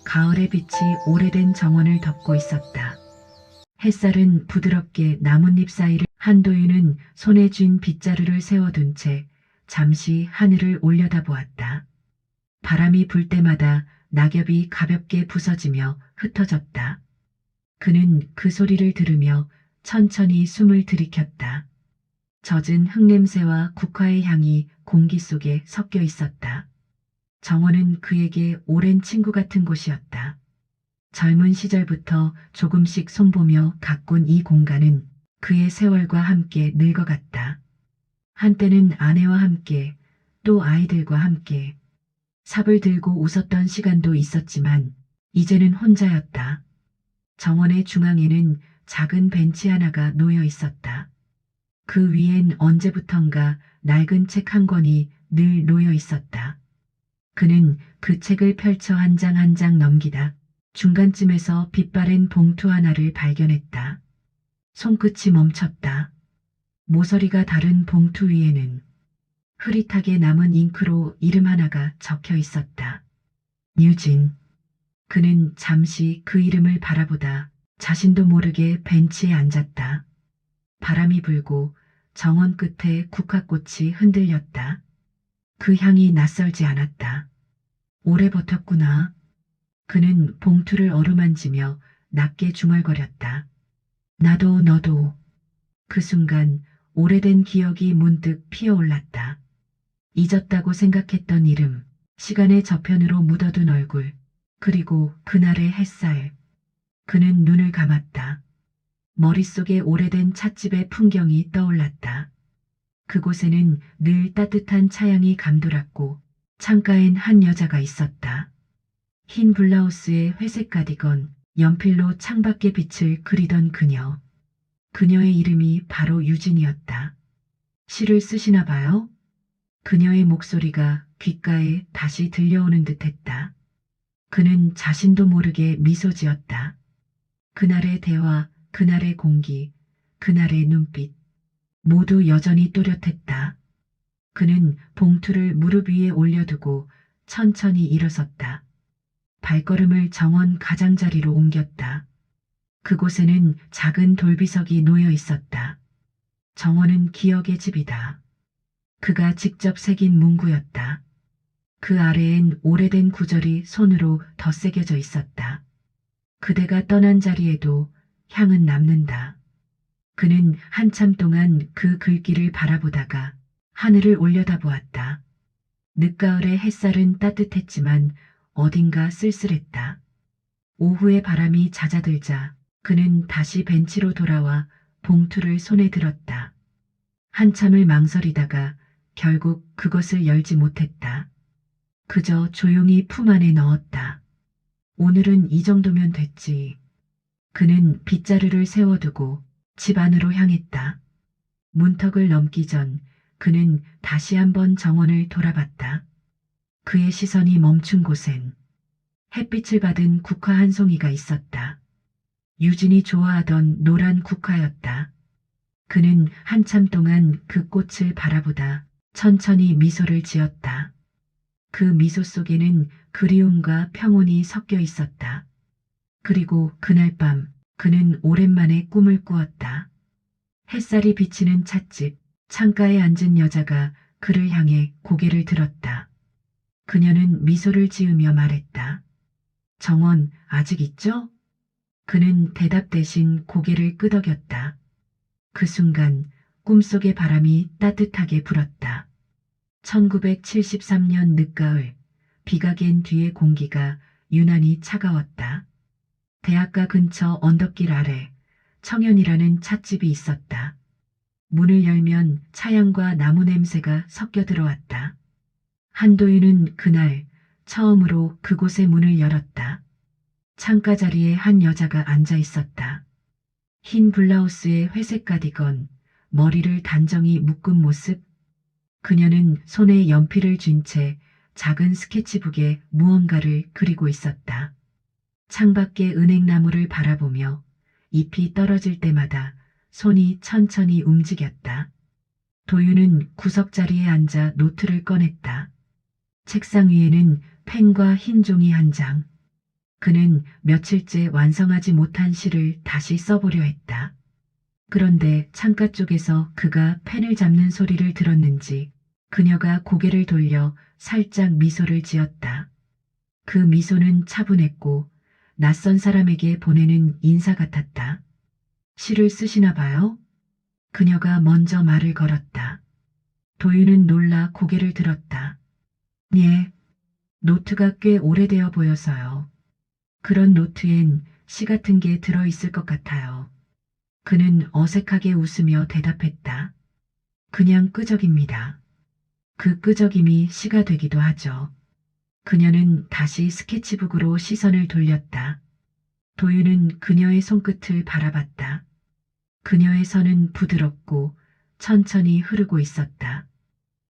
가을의 빛이 오래된 정원을 덮고 있었다. 햇살은 부드럽게 나뭇잎 사이를 한도윤은 손에 쥔 빗자루를 세워둔 채 잠시 하늘을 올려다보았다. 바람이 불 때마다 낙엽이 가볍게 부서지며 흩어졌다. 그는 그 소리를 들으며 천천히 숨을 들이켰다. 젖은 흙냄새와 국화의 향이 공기 속에 섞여 있었다. 정원은 그에게 오랜 친구 같은 곳이었다. 젊은 시절부터 조금씩 손보며 가꾼 이 공간은 그의 세월과 함께 늙어갔다. 한때는 아내와 함께 또 아이들과 함께 삽을 들고 웃었던 시간도 있었지만 이제는 혼자였다. 정원의 중앙에는 작은 벤치 하나가 놓여 있었다. 그 위엔 언제부턴가 낡은 책 한 권이 늘 놓여 있었다. 그는 그 책을 펼쳐 한 장 한 장 넘기다 중간쯤에서 빛바랜 봉투 하나를 발견했다. 손끝이 멈췄다. 모서리가 다른 봉투 위에는 흐릿하게 남은 잉크로 이름 하나가 적혀 있었다. 뉴진. 그는 잠시 그 이름을 바라보다 자신도 모르게 벤치에 앉았다. 바람이 불고 정원 끝에 국화꽃이 흔들렸다. 그 향이 낯설지 않았다. 오래 버텼구나. 그는 봉투를 어루만지며 낮게 중얼거렸다. 나도 너도. 그 순간 오래된 기억이 문득 피어올랐다. 잊었다고 생각했던 이름, 시간의 저편으로 묻어둔 얼굴, 그리고 그날의 햇살. 그는 눈을 감았다. 머릿속에 오래된 찻집의 풍경이 떠올랐다. 그곳에는 늘 따뜻한 차향이 감돌았고 창가엔 한 여자가 있었다. 흰 블라우스에 회색 가디건, 연필로 창밖의 빛을 그리던 그녀. 그녀의 이름이 바로 유진이었다. 시를 쓰시나 봐요? 그녀의 목소리가 귓가에 다시 들려오는 듯했다. 그는 자신도 모르게 미소 지었다. 그날의 대화, 그날의 공기, 그날의 눈빛, 모두 여전히 또렷했다. 그는 봉투를 무릎 위에 올려두고 천천히 일어섰다. 발걸음을 정원 가장자리로 옮겼다. 그곳에는 작은 돌비석이 놓여 있었다. 정원은 기억의 집이다. 그가 직접 새긴 문구였다. 그 아래엔 오래된 구절이 손으로 덧새겨져 있었다. 그대가 떠난 자리에도 향은 남는다. 그는 한참 동안 그 글귀를 바라보다가 하늘을 올려다보았다. 늦가을의 햇살은 따뜻했지만 어딘가 쓸쓸했다. 오후의 바람이 잦아들자 그는 다시 벤치로 돌아와 봉투를 손에 들었다. 한참을 망설이다가 결국 그것을 열지 못했다. 그저 조용히 품 안에 넣었다. 오늘은 이 정도면 됐지. 그는 빗자루를 세워두고 집 안으로 향했다. 문턱을 넘기 전 그는 다시 한번 정원을 돌아봤다. 그의 시선이 멈춘 곳엔 햇빛을 받은 국화 한 송이가 있었다. 유진이 좋아하던 노란 국화였다. 그는 한참 동안 그 꽃을 바라보다 천천히 미소를 지었다. 그 미소 속에는 그리움과 평온이 섞여 있었다. 그리고 그날 밤 그는 오랜만에 꿈을 꾸었다. 햇살이 비치는 찻집, 창가에 앉은 여자가 그를 향해 고개를 들었다. 그녀는 미소를 지으며 말했다. 정원 아직 있죠? 그는 대답 대신 고개를 끄덕였다. 그 순간 꿈속의 바람이 따뜻하게 불었다. 1973년 늦가을, 비가 갠 뒤의 공기가 유난히 차가웠다. 대학가 근처 언덕길 아래 청년이라는 찻집이 있었다. 문을 열면 차향과 나무 냄새가 섞여 들어왔다. 한도윤은 그날 처음으로 그곳의 문을 열었다. 창가 자리에 한 여자가 앉아 있었다. 흰 블라우스에 회색 가디건, 머리를 단정히 묶은 모습. 그녀는 손에 연필을 쥔 채 작은 스케치북에 무언가를 그리고 있었다. 창밖의 은행나무를 바라보며 잎이 떨어질 때마다 손이 천천히 움직였다. 도윤은 구석자리에 앉아 노트를 꺼냈다. 책상 위에는 펜과 흰 종이 한 장. 그는 며칠째 완성하지 못한 시를 다시 써보려 했다. 그런데 창가 쪽에서 그가 펜을 잡는 소리를 들었는지 그녀가 고개를 돌려 살짝 미소를 지었다. 그 미소는 차분했고 낯선 사람에게 보내는 인사 같았다. 시를 쓰시나 봐요? 그녀가 먼저 말을 걸었다. 도윤은 놀라 고개를 들었다. 예, 노트가 꽤 오래되어 보여서요. 그런 노트엔 시 같은 게 들어있을 것 같아요. 그는 어색하게 웃으며 대답했다. 그냥 끄적입니다. 그 끄적임이 시가 되기도 하죠. 그녀는 다시 스케치북으로 시선을 돌렸다. 도윤은 그녀의 손끝을 바라봤다. 그녀의 선은 부드럽고 천천히 흐르고 있었다.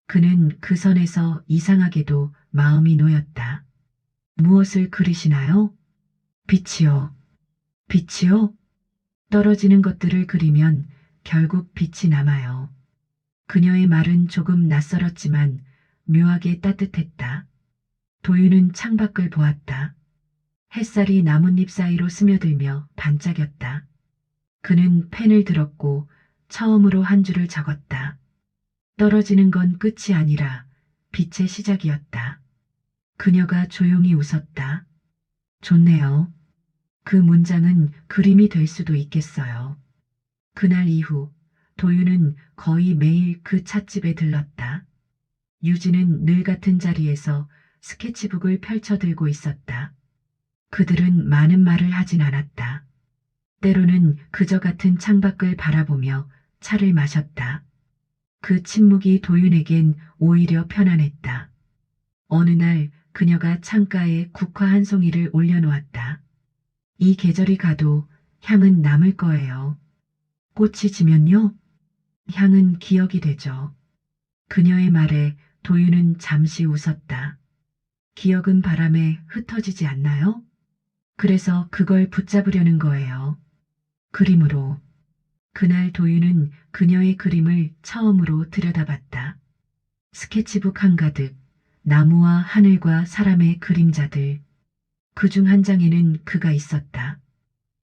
그는 그 선에서 이상하게도 마음이 놓였다. 무엇을 그리시나요? 빛이요. 빛이요? 떨어지는 것들을 그리면 결국 빛이 남아요. 그녀의 말은 조금 낯설었지만 묘하게 따뜻했다. 도윤은 창밖을 보았다. 햇살이 나뭇잎 사이로 스며들며 반짝였다. 그는 펜을 들었고 처음으로 한 줄을 적었다. 떨어지는 건 끝이 아니라 빛의 시작이었다. 그녀가 조용히 웃었다. 좋네요. 그 문장은 그림이 될 수도 있겠어요. 그날 이후 도윤은 거의 매일 그 찻집에 들렀다. 유진은 늘 같은 자리에서 스케치북을 펼쳐들고 있었다. 그들은 많은 말을 하진 않았다. 때로는 그저 같은 창밖을 바라보며 차를 마셨다. 그 침묵이 도윤에겐 오히려 편안했다. 어느 날 그녀가 창가에 국화 한 송이를 올려놓았다. 이 계절이 가도 향은 남을 거예요. 꽃이 지면요? 향은 기억이 되죠. 그녀의 말에 도윤은 잠시 웃었다. 기억은 바람에 흩어지지 않나요? 그래서 그걸 붙잡으려는 거예요. 그림으로. 그날 도윤은 그녀의 그림을 처음으로 들여다봤다. 스케치북 한가득, 나무와 하늘과 사람의 그림자들. 그중 한 장에는 그가 있었다.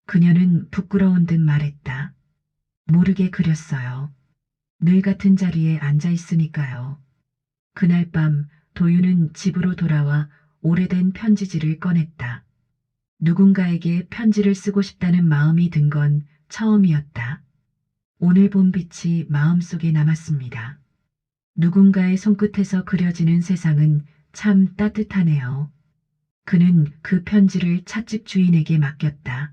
그녀는 부끄러운 듯 말했다. 모르게 그렸어요. 늘 같은 자리에 앉아 있으니까요. 그날 밤 도윤은 집으로 돌아와 오래된 편지지를 꺼냈다. 누군가에게 편지를 쓰고 싶다는 마음이 든 건 처음이었다. 오늘 본 빛이 마음속에 남았습니다. 누군가의 손끝에서 그려지는 세상은 참 따뜻하네요. 그는 그 편지를 찻집 주인에게 맡겼다.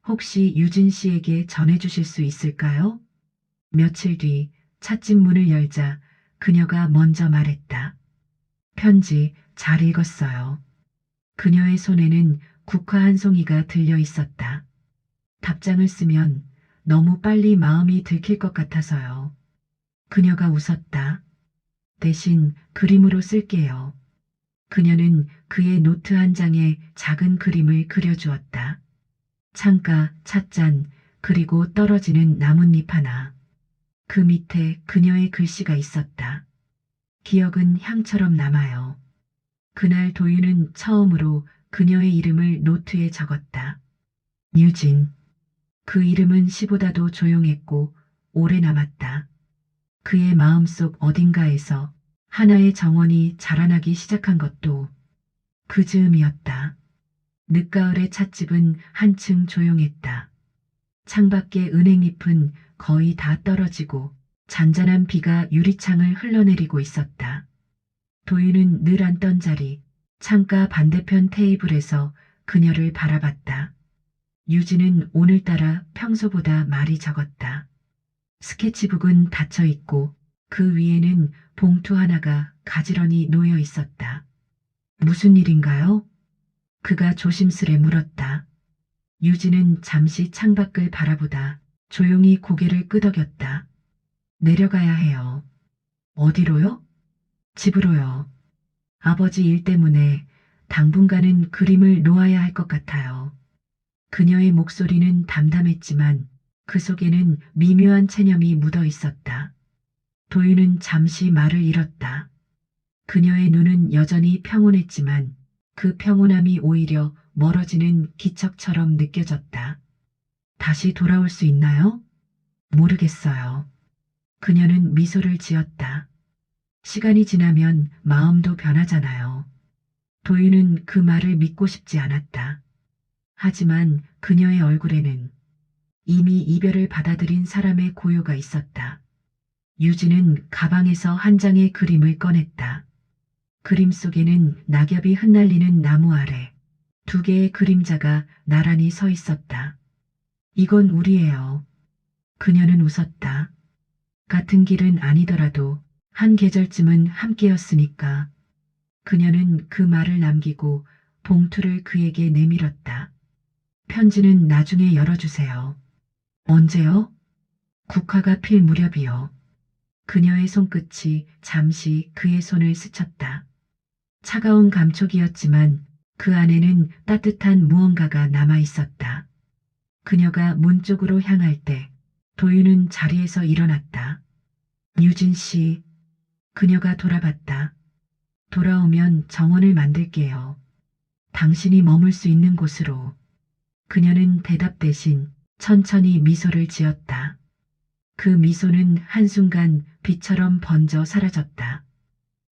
혹시 유진 씨에게 전해주실 수 있을까요? 며칠 뒤 찻집 문을 열자 그녀가 먼저 말했다. 편지 잘 읽었어요. 그녀의 손에는 국화 한 송이가 들려 있었다. 답장을 쓰면 너무 빨리 마음이 들킬 것 같아서요. 그녀가 웃었다. 대신 그림으로 쓸게요. 그녀는 그의 노트 한 장에 작은 그림을 그려주었다. 창가, 찻잔, 그리고 떨어지는 나뭇잎 하나. 그 밑에 그녀의 글씨가 있었다. 기억은 향처럼 남아요. 그날 도윤은 처음으로 그녀의 이름을 노트에 적었다. 유진. 그 이름은 시보다도 조용했고 오래 남았다. 그의 마음속 어딘가에서 하나의 정원이 자라나기 시작한 것도 그 즈음이었다. 늦가을의 찻집은 한층 조용했다. 창밖의 은행잎은 거의 다 떨어지고 잔잔한 비가 유리창을 흘러내리고 있었다. 도윤은 늘 앉던 자리, 창가 반대편 테이블에서 그녀를 바라봤다. 유진은 오늘따라 평소보다 말이 적었다. 스케치북은 닫혀 있고 그 위에는 봉투 하나가 가지런히 놓여 있었다. 무슨 일인가요? 그가 조심스레 물었다. 유진은 잠시 창밖을 바라보다 조용히 고개를 끄덕였다. 내려가야 해요. 어디로요? 집으로요. 아버지 일 때문에 당분간은 그림을 놓아야 할 것 같아요. 그녀의 목소리는 담담했지만 그 속에는 미묘한 체념이 묻어 있었다. 도윤은 잠시 말을 잃었다. 그녀의 눈은 여전히 평온했지만 그 평온함이 오히려 멀어지는 기척처럼 느껴졌다. 다시 돌아올 수 있나요? 모르겠어요. 그녀는 미소를 지었다. 시간이 지나면 마음도 변하잖아요. 도윤은 그 말을 믿고 싶지 않았다. 하지만 그녀의 얼굴에는 이미 이별을 받아들인 사람의 고요가 있었다. 유진은 가방에서 한 장의 그림을 꺼냈다. 그림 속에는 낙엽이 흩날리는 나무 아래 두 개의 그림자가 나란히 서 있었다. 이건 우리예요. 그녀는 웃었다. 같은 길은 아니더라도 한 계절쯤은 함께였으니까. 그녀는 그 말을 남기고 봉투를 그에게 내밀었다. 편지는 나중에 열어주세요. 언제요? 국화가 필 무렵이요. 그녀의 손끝이 잠시 그의 손을 스쳤다. 차가운 감촉이었지만 그 안에는 따뜻한 무언가가 남아 있었다. 그녀가 문 쪽으로 향할 때 도윤은 자리에서 일어났다. 유진 씨. 그녀가 돌아봤다. 돌아오면 정원을 만들게요. 당신이 머물 수 있는 곳으로. 그녀는 대답 대신 천천히 미소를 지었다. 그 미소는 한순간 빛처럼 번져 사라졌다.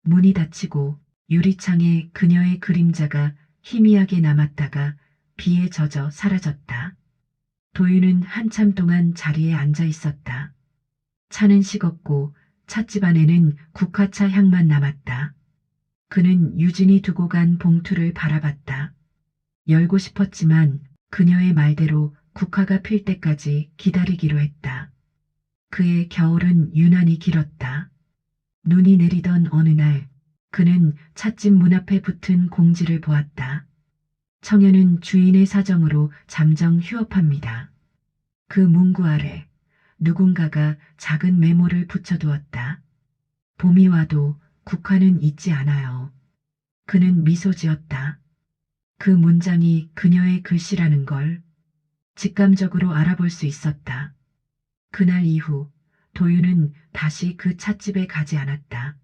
문이 닫히고 유리창에 그녀의 그림자가 희미하게 남았다가 비에 젖어 사라졌다. 도윤은 한참 동안 자리에 앉아 있었다. 차는 식었고 찻집 안에는 국화차 향만 남았다. 그는 유진이 두고 간 봉투를 바라봤다. 열고 싶었지만 그녀의 말대로 국화가 필 때까지 기다리기로 했다. 그의 겨울은 유난히 길었다. 눈이 내리던 어느 날 그는 찻집 문 앞에 붙은 공지를 보았다. 청년은 주인의 사정으로 잠정 휴업합니다. 그 문구 아래 누군가가 작은 메모를 붙여두었다. 봄이 와도 국화는 잊지 않아요. 그는 미소 지었다. 그 문장이 그녀의 글씨라는 걸 직감적으로 알아볼 수 있었다. 그날 이후 도윤은 다시 그 찻집에 가지 않았다.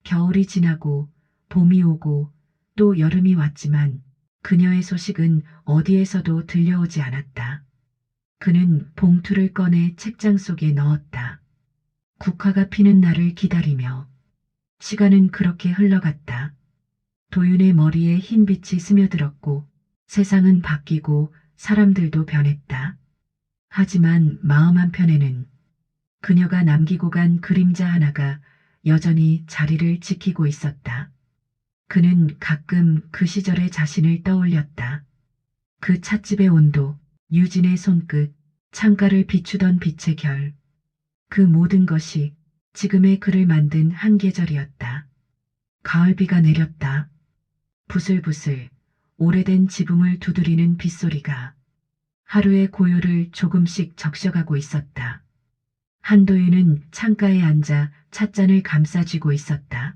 겨울이 지나고 봄이 오고 또 여름이 왔지만 그녀의 소식은 어디에서도 들려오지 않았다. 그는 봉투를 꺼내 책장 속에 넣었다. 국화가 피는 날을 기다리며 시간은 그렇게 흘러갔다. 도윤의 머리에 흰빛이 스며들었고 세상은 바뀌고 사람들도 변했다. 하지만 마음 한편에는 그녀가 남기고 간 그림자 하나가 여전히 자리를 지키고 있었다. 그는 가끔 그 시절의 자신을 떠올렸다. 그 찻집의 온도, 유진의 손끝, 창가를 비추던 빛의 결. 그 모든 것이 지금의 그를 만든 한 계절이었다. 가을비가 내렸다. 부슬부슬 오래된 지붕을 두드리는 빗소리가 하루의 고요를 조금씩 적셔가고 있었다. 한도윤은 창가에 앉아 찻잔을 감싸쥐고 있었다.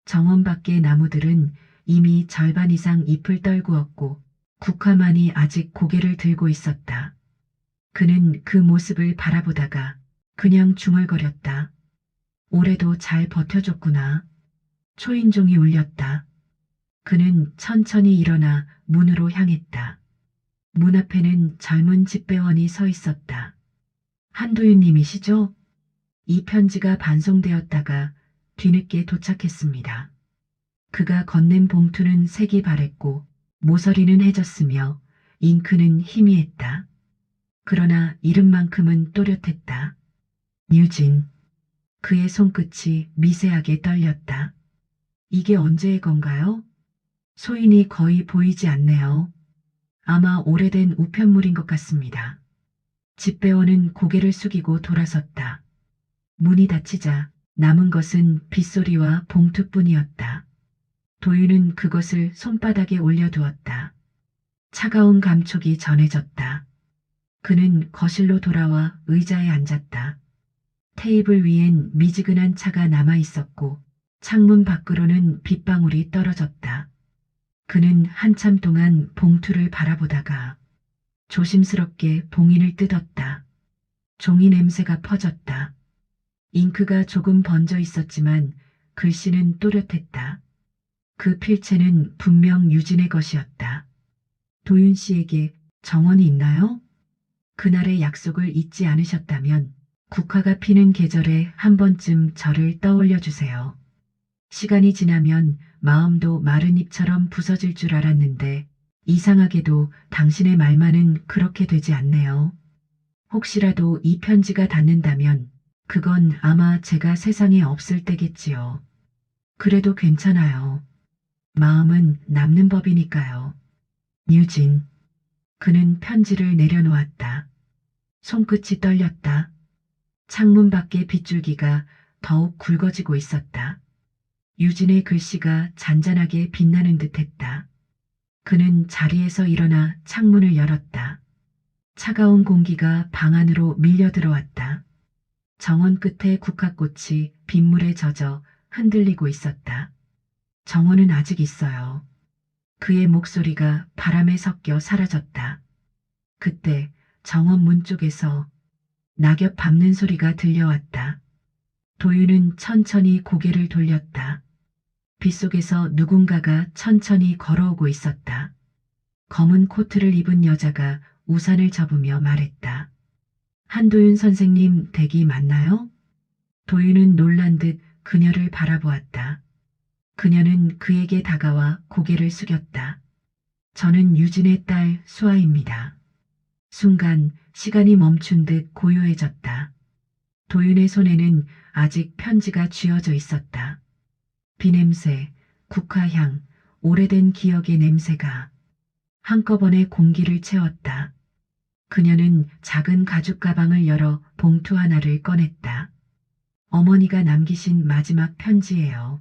정원 밖의 나무들은 이미 절반 이상 잎을 떨구었고 국화만이 아직 고개를 들고 있었다. 그는 그 모습을 바라보다가 그냥 중얼거렸다. 올해도 잘 버텨줬구나. 초인종이 울렸다. 그는 천천히 일어나 문으로 향했다. 문 앞에는 젊은 집배원이 서 있었다. 한도윤님이시죠? 이 편지가 반송되었다가 뒤늦게 도착했습니다. 그가 건넨 봉투는 색이 바랬고 모서리는 해졌으며 잉크는 희미했다. 그러나 이름만큼은 또렷했다. 유진. 그의 손끝이 미세하게 떨렸다. 이게 언제의 건가요? 소인이 거의 보이지 않네요. 아마 오래된 우편물인 것 같습니다. 집배원은 고개를 숙이고 돌아섰다. 문이 닫히자 남은 것은 빗소리와 봉투뿐이었다. 도윤은 그것을 손바닥에 올려두었다. 차가운 감촉이 전해졌다. 그는 거실로 돌아와 의자에 앉았다. 테이블 위엔 미지근한 차가 남아 있었고 창문 밖으로는 빗방울이 떨어졌다. 그는 한참 동안 봉투를 바라보다가 조심스럽게 봉인을 뜯었다. 종이 냄새가 퍼졌다. 잉크가 조금 번져 있었지만 글씨는 또렷했다. 그 필체는 분명 유진의 것이었다. 도윤 씨에게 정원이 있나요? 그날의 약속을 잊지 않으셨다면 국화가 피는 계절에 한 번쯤 저를 떠올려 주세요. 시간이 지나면 마음도 마른 잎처럼 부서질 줄 알았는데 이상하게도 당신의 말만은 그렇게 되지 않네요. 혹시라도 이 편지가 닿는다면 그건 아마 제가 세상에 없을 때겠지요. 그래도 괜찮아요. 마음은 남는 법이니까요. 유진. 그는 편지를 내려놓았다. 손끝이 떨렸다. 창문 밖의 빗줄기가 더욱 굵어지고 있었다. 유진의 글씨가 잔잔하게 빛나는 듯했다. 그는 자리에서 일어나 창문을 열었다. 차가운 공기가 방 안으로 밀려 들어왔다. 정원 끝에 국화꽃이 빗물에 젖어 흔들리고 있었다. 정원은 아직 있어요. 그의 목소리가 바람에 섞여 사라졌다. 그때 정원 문 쪽에서 낙엽 밟는 소리가 들려왔다. 도윤은 천천히 고개를 돌렸다. 빗속에서 누군가가 천천히 걸어오고 있었다. 검은 코트를 입은 여자가 우산을 접으며 말했다. 한도윤 선생님 댁이 맞나요? 도윤은 놀란 듯 그녀를 바라보았다. 그녀는 그에게 다가와 고개를 숙였다. 저는 유진의 딸 수아입니다. 순간 시간이 멈춘 듯 고요해졌다. 도윤의 손에는 아직 편지가 쥐어져 있었다. 비냄새, 국화향, 오래된 기억의 냄새가 한꺼번에 공기를 채웠다. 그녀는 작은 가죽 가방을 열어 봉투 하나를 꺼냈다. 어머니가 남기신 마지막 편지예요.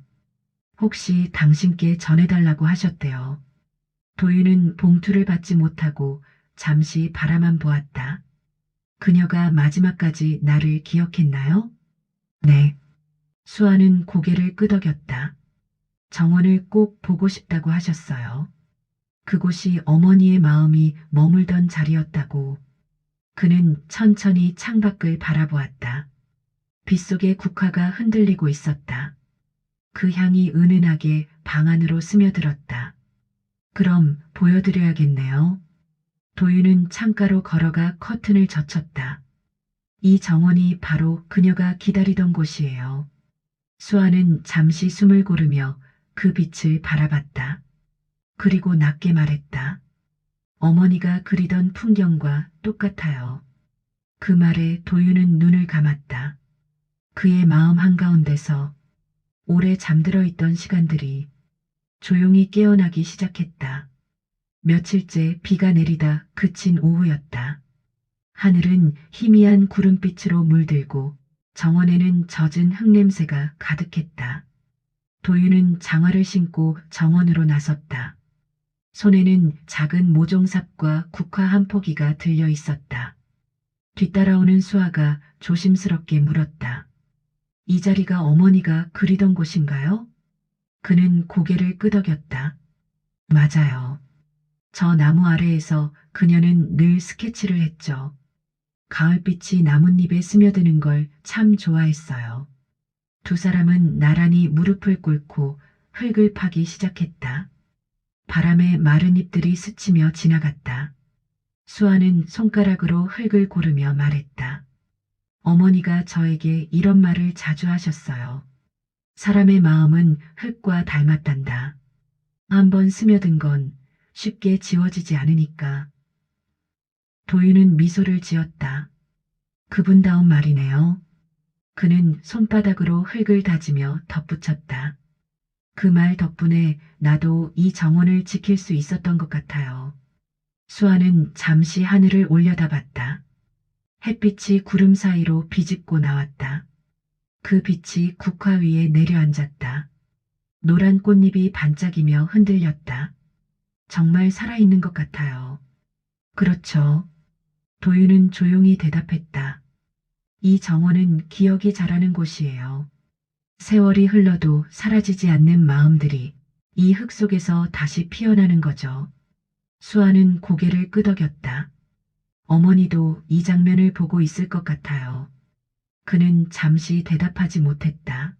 혹시 당신께 전해달라고 하셨대요. 도윤은 봉투를 받지 못하고 잠시 바라만 보았다. 그녀가 마지막까지 나를 기억했나요? 네. 수아는 고개를 끄덕였다. 정원을 꼭 보고 싶다고 하셨어요. 그곳이 어머니의 마음이 머물던 자리였다고. 그는 천천히 창밖을 바라보았다. 빗속에 국화가 흔들리고 있었다. 그 향이 은은하게 방 안으로 스며들었다. 그럼 보여드려야겠네요. 도윤은 창가로 걸어가 커튼을 젖혔다. 이 정원이 바로 그녀가 기다리던 곳이에요. 수아는 잠시 숨을 고르며 그 빛을 바라봤다. 그리고 낮게 말했다. 어머니가 그리던 풍경과 똑같아요. 그 말에 도윤은 눈을 감았다. 그의 마음 한가운데서 오래 잠들어 있던 시간들이 조용히 깨어나기 시작했다. 며칠째 비가 내리다 그친 오후였다. 하늘은 희미한 구름빛으로 물들고 정원에는 젖은 흙냄새가 가득했다. 도윤은 장화를 신고 정원으로 나섰다. 손에는 작은 모종삽과 국화 한 포기가 들려 있었다. 뒤따라오는 수아가 조심스럽게 물었다. 이 자리가 어머니가 그리던 곳인가요? 그는 고개를 끄덕였다. 맞아요. 저 나무 아래에서 그녀는 늘 스케치를 했죠. 가을빛이 나뭇잎에 스며드는 걸 참 좋아했어요. 두 사람은 나란히 무릎을 꿇고 흙을 파기 시작했다. 바람에 마른 잎들이 스치며 지나갔다. 수아는 손가락으로 흙을 고르며 말했다. 어머니가 저에게 이런 말을 자주 하셨어요. 사람의 마음은 흙과 닮았단다. 한번 스며든 건 쉽게 지워지지 않으니까. 도윤은 미소를 지었다. 그분다운 말이네요. 그는 손바닥으로 흙을 다지며 덧붙였다. 그 말 덕분에 나도 이 정원을 지킬 수 있었던 것 같아요. 수아는 잠시 하늘을 올려다봤다. 햇빛이 구름 사이로 비집고 나왔다. 그 빛이 국화 위에 내려앉았다. 노란 꽃잎이 반짝이며 흔들렸다. 정말 살아있는 것 같아요. 그렇죠. 도윤은 조용히 대답했다. 이 정원은 기억이 자라는 곳이에요. 세월이 흘러도 사라지지 않는 마음들이 이 흙 속에서 다시 피어나는 거죠. 수아는 고개를 끄덕였다. 어머니도 이 장면을 보고 있을 것 같아요. 그는 잠시 대답하지 못했다.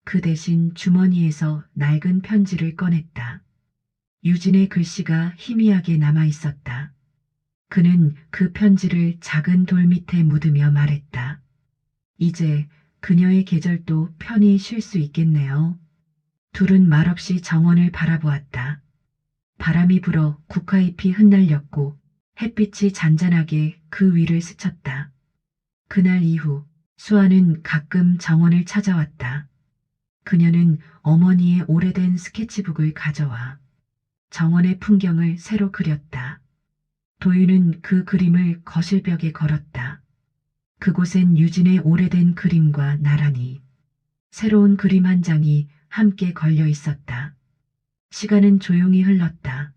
그 대신 주머니에서 낡은 편지를 꺼냈다. 유진의 글씨가 희미하게 남아 있었다. 그는 그 편지를 작은 돌 밑에 묻으며 말했다. 이제 그녀의 계절도 편히 쉴 수 있겠네요. 둘은 말없이 정원을 바라보았다. 바람이 불어 국화잎이 흩날렸고 햇빛이 잔잔하게 그 위를 스쳤다. 그날 이후 수아는 가끔 정원을 찾아왔다. 그녀는 어머니의 오래된 스케치북을 가져와 정원의 풍경을 새로 그렸다. 도윤은 그 그림을 거실벽에 걸었다. 그곳엔 유진의 오래된 그림과 나란히 새로운 그림 한 장이 함께 걸려 있었다. 시간은 조용히 흘렀다.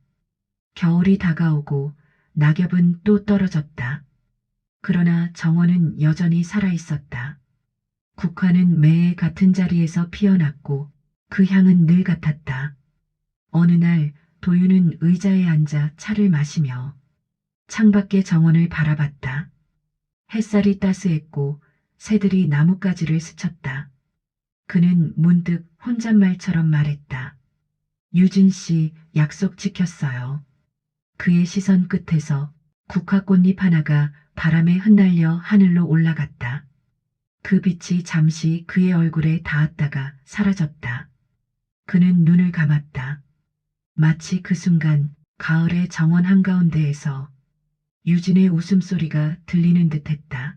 겨울이 다가오고 낙엽은 또 떨어졌다. 그러나 정원은 여전히 살아 있었다. 국화는 매해 같은 자리에서 피어났고 그 향은 늘 같았다. 어느 날 도윤은 의자에 앉아 차를 마시며 창밖의 정원을 바라봤다. 햇살이 따스했고 새들이 나뭇가지를 스쳤다. 그는 문득 혼잣말처럼 말했다. 유진 씨 약속 지켰어요. 그의 시선 끝에서 국화꽃잎 하나가 바람에 흩날려 하늘로 올라갔다. 그 빛이 잠시 그의 얼굴에 닿았다가 사라졌다. 그는 눈을 감았다. 마치 그 순간 가을의 정원 한가운데에서 유진의 웃음소리가 들리는 듯했다.